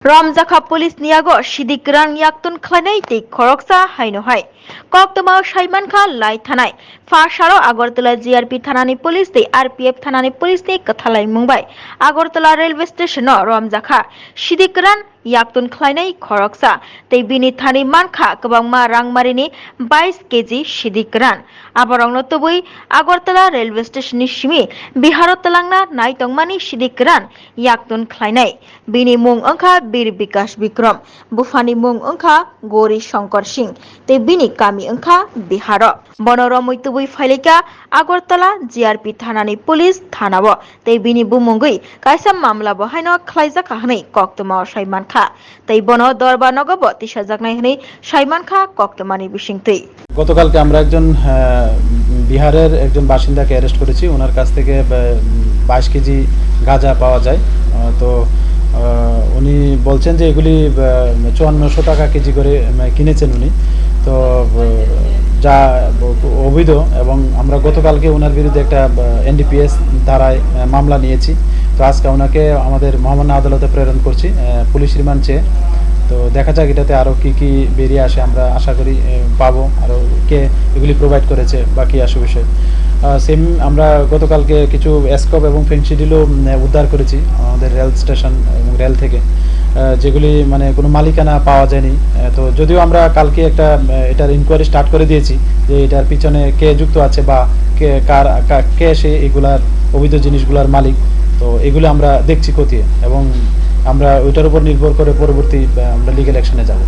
Ramjaka Police Niago Shidikrang Yaktun Khanai Tik Khoroksa Hainohai Koktama Shaiman Kha Lai Thanai Fasharo Agartala GRP Thanani Police Te RPF Thanani Police Te Kathalai Mumbai Agartala Railway Station Ramjaka Shidikrang Yaktun Khanai Khoroksa Te Bini Thani Mankha Kabangma Rangmarini 22 kg Shidikrang Abarongno Tubui Agartala Railway Station Shimi Biharot Talangna Naitongmani Shidikrang Yaktun Khanai Bini Mung Angkha Bir Bikas Bikram Bufani Mung Angkha Gori Shankar Singh Te Bini Kami Angkha Biharo Bonoromui Tubui Failika Agartala GRP Thanani Police Thanabo Te Bini Bumungui Kaisa Mamla Bohaino Khlaijaka Hanai Koktama Shaiman Kha Te Bono Dorba Nogabo Tishajaknai Hanai Shaiman Kha Koktamani Bishingtei গতকালকে আমরা একজন বিহারের একজন বাসিন্দাকে arrest করেছি। ওনার কাছ থেকে 22 KG গাঁজা পাওয়া যায়। তো উনি বলছেন যে এগুলি 5400 টাকা কেজি করে কিনেছেন উনি। তো যা অবৈধ এবং আমরা গতকালকে ওনার বিরুদ্ধে একটা এনডিপিএস ধারায় মামলা নিয়েছি। তো আজকে ওনাকে আমাদের মহামান্য আদালতে প্রেরণ করছি পুলিশ রিমান্ড চেয়ে। তো দেখা যাক এটাতে আরো কি কি বেরিয়ে আসে, আমরা আশা করি পাবো আরো কে এগুলি প্রোভাইড করেছে বাকি আসে বিষয়। সেম আমরা গতকালকে কিছু স্কোপ এবং ফেন্সিডিলও উদ্ধার করেছি আমাদের রেল স্টেশন এবং রেল থেকে, যেগুলি মানে কোনো মালিকানা পাওয়া যায়নি। তো যদিও আমরা কালকে একটা এটার ইনকোয়ারি স্টার্ট করে দিয়েছি যে এটার পিছনে কে যুক্ত আছে বা কে সে এগুলার অবৈধ জিনিসগুলার মালিক। তো এগুলো আমরা দেখছি খতিয়ে এবং আমরা ওইটার উপর নির্ভর করে পরবর্তী আমরা লিগ্যাল অ্যাকশনে যাব।